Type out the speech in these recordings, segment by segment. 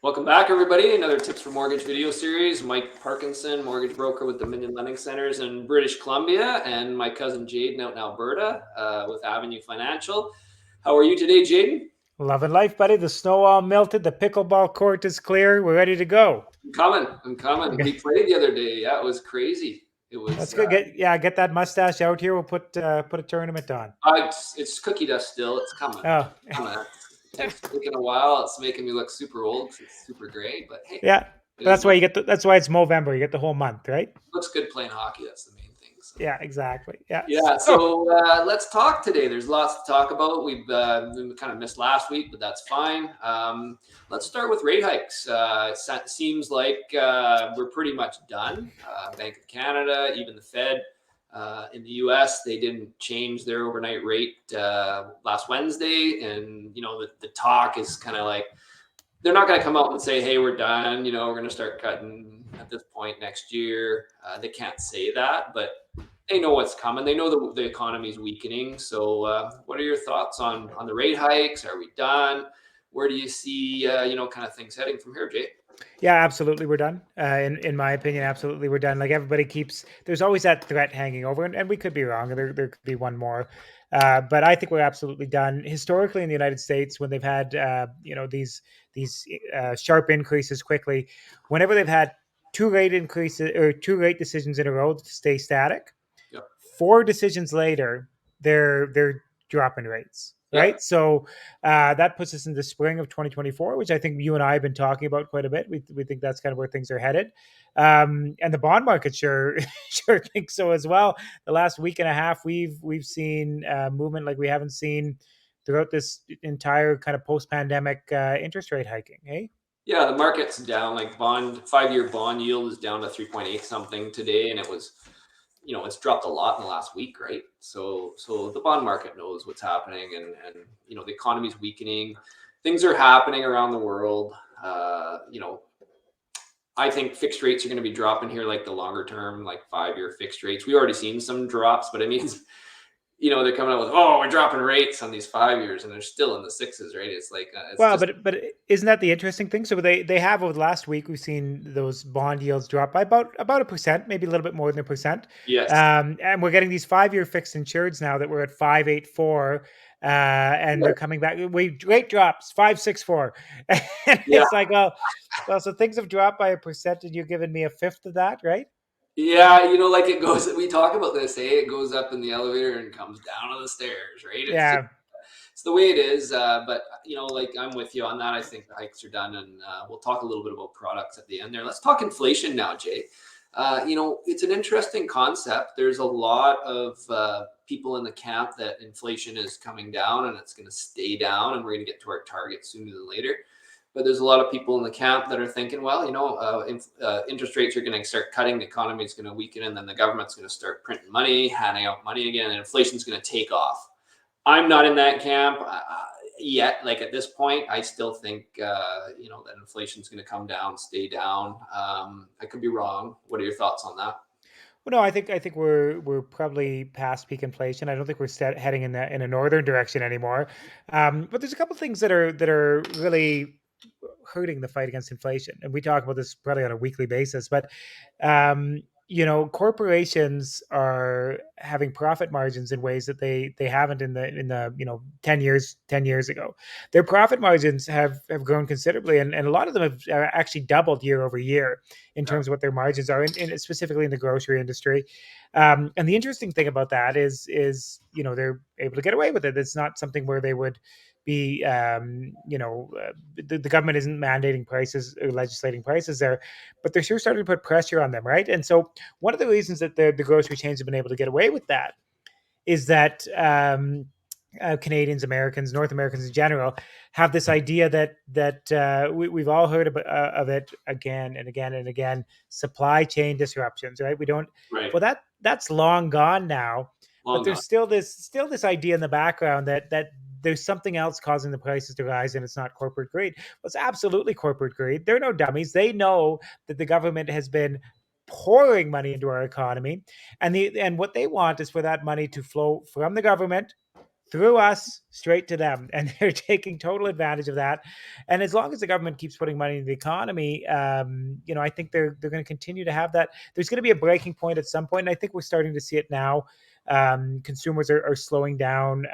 Welcome back, everybody. Another Tips for Mortgage video series. Mike Parkinson, mortgage broker with Dominion Lending Centers in British Columbia, and my cousin Jaden out in Alberta with Avenue Financial. How are you today, Jaden? Loving life, buddy. The snow all melted. The pickleball court is clear. We're ready to go. I'm coming. We played the other day. Yeah, it was crazy. It was That's good. Get that mustache out here. We'll put a tournament on. it's cookie dust still. It's coming. Oh, Coming. It's taking a while. It's making me look super old because it's super gray. But hey, yeah. it is That's why what you get. That's why it's Movember. You get the whole month, right? looks good playing hockey. That's the main thing. So. Yeah, exactly. Yeah. Yeah, so let's talk today. There's lots to talk about. We kind of missed last week, but that's fine. Let's start with rate hikes. It seems like we're pretty much done. Bank of Canada, even the Fed in the U.S., they didn't change their overnight rate last Wednesday, and the talk is kind of like they're not going to come out and say, "Hey, we're done." We're going to start cutting at this point next year. They can't say that, but they know what's coming. They know the economy is weakening. So, what are your thoughts on the rate hikes? Are we done? Where do you see kind of things heading from here, Jay? Yeah, absolutely, we're done. In my opinion, absolutely, we're done. Like everybody keeps, there's always that threat hanging over, and we could be wrong. There could be one more, but I think we're absolutely done. Historically, in the United States, when they've had these sharp increases quickly, whenever they've had two rate increases or two rate decisions in a row to stay static, Yep. four decisions later, they're dropping rates. Yep. Right. So that puts us in the spring of 2024, which I think you and I have been talking about quite a bit. We think that's kind of where things are headed. And the bond market sure thinks so as well. The last week and a half, we've seen movement like we haven't seen throughout this entire kind of post-pandemic interest rate hiking. Hey. Yeah, the market's down. Like 5-year bond yield is down to 3.8 something today, and it's dropped a lot in the last week, right? So the bond market knows what's happening, and the economy's weakening. Things are happening around the world. I think fixed rates are going to be dropping here, like the longer term, like 5-year fixed rates. We already seen some drops, but it means they're coming out with, oh, we're dropping rates on these 5 years, and they're still in the sixes, right? It's like it's Well, just but isn't that the interesting thing? So they have over the last week we've seen those bond yields drop by about 1%, maybe a little bit more than 1%, yes, and we're getting these 5-year fixed insureds now that we're at 5.84, and they're coming back. We rate drops 5.64, and yeah, it's like well, so things have dropped by 1%, and you're giving me a fifth of that, right? yeah. Like it goes. We talk about this. Hey, it goes up in the elevator and comes down on the stairs, right? Yeah. It's the way it is. But like I'm with you on that. I think the hikes are done, and we'll talk a little bit about products at the end there. Let's talk inflation now, Jay. It's an interesting concept. There's a lot of people in the camp that inflation is coming down and it's going to stay down, and we're going to get to our target sooner than later. But there's a lot of people in the camp that are thinking, well, interest rates are going to start cutting, the economy is going to weaken, and then the government's going to start printing money, handing out money again, and inflation's going to take off. I'm not in that camp yet. Like at this point, I still think that inflation's going to come down, stay down. I could be wrong. What are your thoughts on that? Well, no, I think we're probably past peak inflation. I don't think we're heading in a northern direction anymore. But there's a couple things that are really hurting the fight against inflation, and we talk about this probably on a weekly basis. But um, corporations are having profit margins in ways that they haven't in the 10 years ago. Their profit margins have grown considerably, and a lot of them have actually doubled year over year in Yeah. terms of what their margins are, specifically in the grocery industry. And the interesting thing about that is they're able to get away with it. It's not something where they would be the government isn't mandating prices or legislating prices there, but they're sure starting to put pressure on them, right? And so one of the reasons that the grocery chains have been able to get away with that is that Canadians, Americans, North Americans in general have this idea that we've all heard of it again and again and again: supply chain disruptions. Right? We don't. Right. Well, that's long gone now, but Long there's gone. still this idea in the background that there's something else causing the prices to rise, and it's not corporate greed. Well, it's absolutely corporate greed. They're no dummies. They know that the government has been pouring money into our economy, and what they want is for that money to flow from the government through us straight to them, and they're taking total advantage of that. And as long as the government keeps putting money into the economy, I think they're going to continue to have that. There's going to be a breaking point at some point, and I think we're starting to see it now. Consumers are slowing down.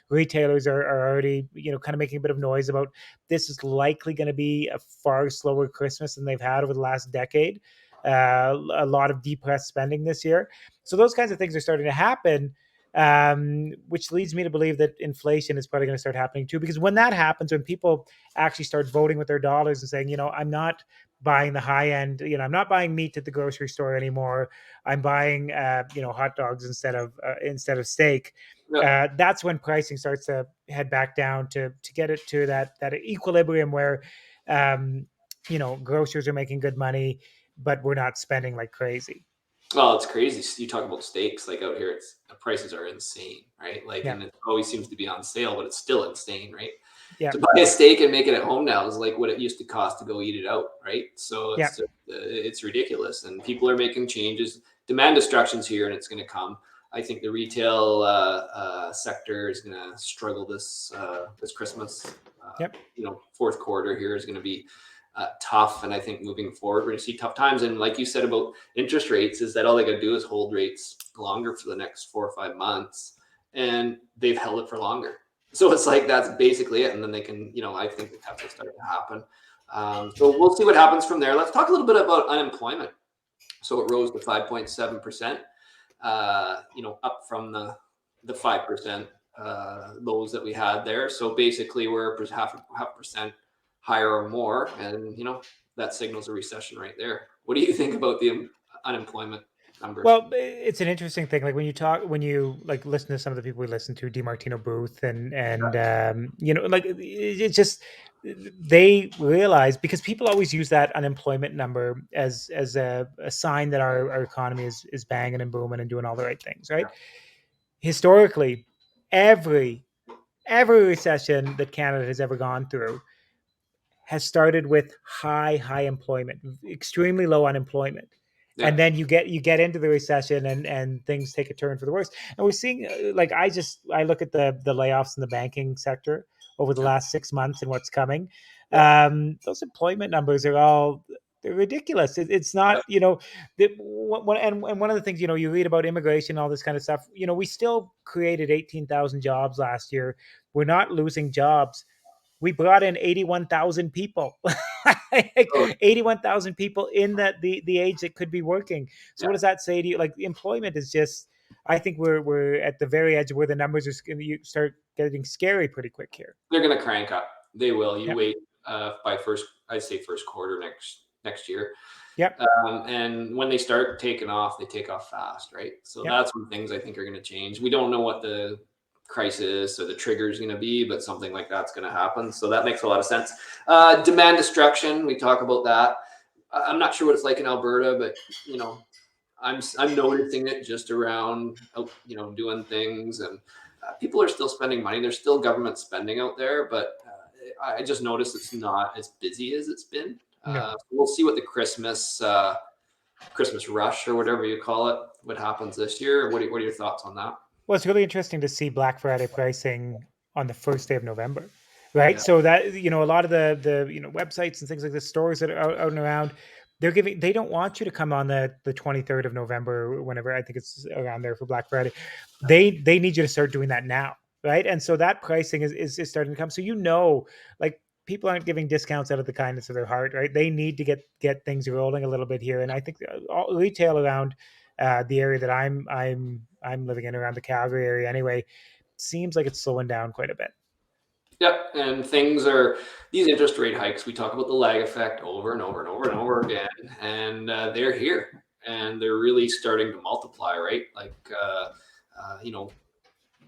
Retailers are already, kind of making a bit of noise about this is likely going to be a far slower Christmas than they've had over the last decade. A lot of depressed spending this year. So those kinds of things are starting to happen, which leads me to believe that inflation is probably going to start happening too. Because when that happens, when people actually start voting with their dollars and saying, I'm not buying the high end, I'm not buying meat at the grocery store anymore. I'm buying, hot dogs instead of steak. Yeah. That's when pricing starts to head back down to get it to that equilibrium where, grocers are making good money, but we're not spending like crazy. Well, it's crazy. You talk about steaks, like out here, the prices are insane, right? Like, Yeah. and it always seems to be on sale, but it's still insane, right? Yeah. To buy a steak and make it at home now is like what it used to cost to go eat it out, right? So Yeah. it's ridiculous, and people are making changes. Demand destruction's here, and it's going to come. I think the retail sector is going to struggle this Christmas. Yep. Fourth quarter here is going to be tough, and I think moving forward we're going to see tough times. And like you said about interest rates, is that all they got to do is hold rates longer for the next 4 or 5 months, and they've held it for longer. So it's like that's basically it, and then they can, I think the cuts will start to happen. So we'll see what happens from there. Let's talk a little bit about unemployment. So it rose to 5.7%, up from the 5% lows that we had there. So basically, we're half percent higher or more, and that signals a recession right there. What do you think about the unemployment numbers? Well, it's an interesting thing. Like when you like listen to some of the people we listen to, DiMartino Booth, and it's just they realize, because people always use that unemployment number as a sign that our economy is banging and booming and doing all the right things, right? Historically, every recession that Canada has ever gone through has started with high employment, extremely low unemployment. Yeah. And then you get into the recession, and things take a turn for the worse. And we're seeing, like, I look at the layoffs in the banking sector over the last 6 months and what's coming. Those employment numbers are they're ridiculous. It's not, and one of the things, you read about immigration, all this kind of stuff. We still created 18,000 jobs last year. We're not losing jobs. We brought in 81,000 people, 81,000 people in the age that could be working. So what does that say to you? Like, employment is just, I think we're at the very edge where the numbers are going to start getting scary pretty quick here. They're going to crank up. They will. You Yep. wait by I'd say first quarter next year. Yep. And when they start taking off, they take off fast, right? So that's when things I think are going to change. We don't know what the crisis or the trigger is going to be, but something like that's going to happen. So that makes a lot of sense. Demand destruction, we talk about that. I'm not sure what it's like in Alberta, but I'm noticing it just around doing things, and people are still spending money. There's still government spending out there, but I just noticed it's not as busy as it's been. No. We'll see what the Christmas rush or whatever you call it, what happens this year. What are your thoughts on that? Well, it's really interesting to see Black Friday pricing on the first day of November, right? Yeah. So that, a lot of the websites and things like this, stores that are out and around, they don't want you to come on the 23rd of November, whenever, I think it's around there, for Black Friday. They need you to start doing that now, right? And so that pricing is starting to come. So, like, people aren't giving discounts out of the kindness of their heart, right? They need to get things rolling a little bit here. And I think all retail around the area that I'm living in, around the Calgary area anyway, seems like it's slowing down quite a bit. Yep, and these interest rate hikes, we talk about the lag effect over and over and over and over again, and they're here, and they're really starting to multiply, right? Like,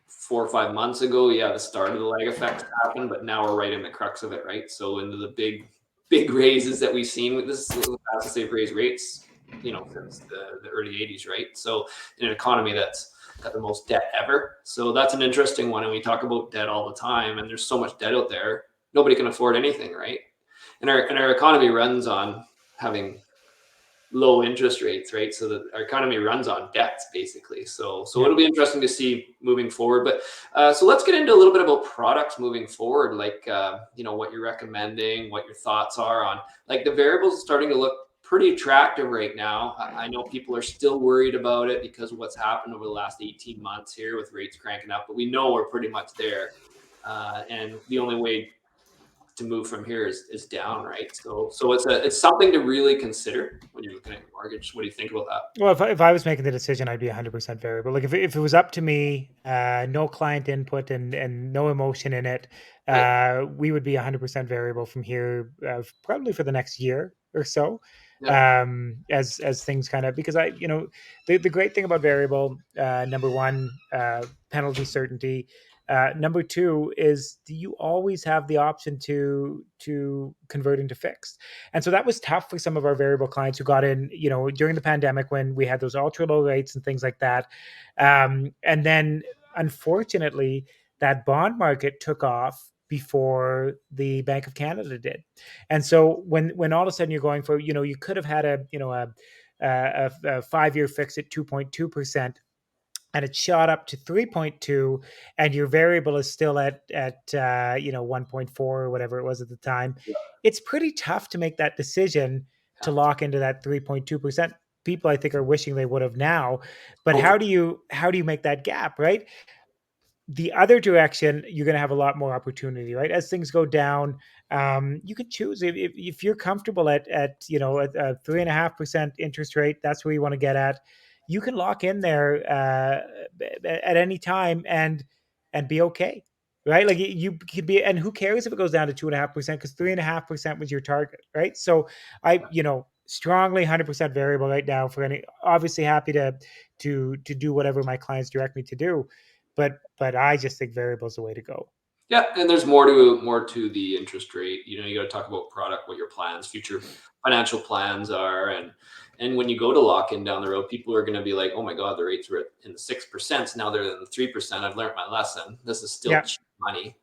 4 or 5 months ago, the start of the lag effect happened, but now we're right in the crux of it, right? So into the big raises that we've seen, this is the fastest they've raised rates, since the early 80s, right? So in an economy that's got the most debt ever. So that's an interesting one. And we talk about debt all the time, and there's so much debt out there. Nobody can afford anything, right? And our economy runs on having low interest rates, right? So that our economy runs on debts basically. So Yeah. it'll be interesting to see moving forward. But so let's get into a little bit about products moving forward, like what you're recommending, what your thoughts are on like the variables are starting to look pretty attractive right now. I know people are still worried about it because of what's happened over the last 18 months here with rates cranking up, but we know we're pretty much there. And the only way to move from here is down, right? So it's something to really consider when you're looking at your mortgage. What do you think about that? Well, if I was making the decision, I'd be 100% variable. Like if it was up to me, no client input and no emotion in it, Right. we would be 100% variable from here, probably for the next year or so. Yeah. As things kind of, because the great thing about variable, number one, penalty certainty. Number two is you always have the option to convert into fixed. And so that was tough for some of our variable clients who got in, during the pandemic when we had those ultra low rates and things like that. And then unfortunately, that bond market took off before the Bank of Canada did. And so when all of a sudden you're going for, you could have had a 5-year fix at 2.2%, and it shot up to 3.2, and your variable is still at 1.4 or whatever it was at the time. It's pretty tough to make that decision to lock into that 3.2%. People I think are wishing they would have now, but Totally. how do you make that gap, right? The other direction, you're going to have a lot more opportunity, right? As things go down, you can choose if you're comfortable at a 3.5% interest rate. That's where you want to get at. You can lock in there at any time and be okay, right? Like you could be, and who cares if it goes down to 2.5%, because 3.5% was your target, right? So strongly 100% variable right now for any. Obviously, happy to do whatever my clients direct me to do, but I just think variable is the way to go. Yeah, and there's more to the interest rate. You got to talk about product, what your plans, future financial plans are, and when you go to lock in down the road, people are going to be like, "Oh my God, the rates were in the 6%. Now they're in the 3%. I've learned my lesson. This is still Yeah. cheap money."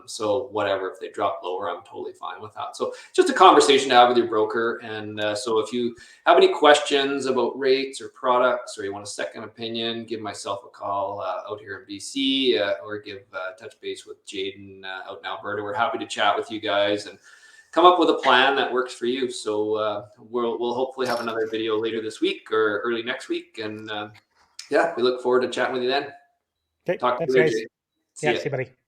So whatever, if they drop lower, I'm totally fine with that. So just a conversation to have with your broker. And so if you have any questions about rates or products, or you want a second opinion, give myself a call out here in BC, or give touch base with Jaden out in Alberta. We're happy to chat with you guys and come up with a plan that works for you. So we'll hopefully have another video later this week or early next week. And yeah, we look forward to chatting with you then. Okay. Talk to Thanks, you later, guys. Jay. See Yeah. ya. See you, buddy.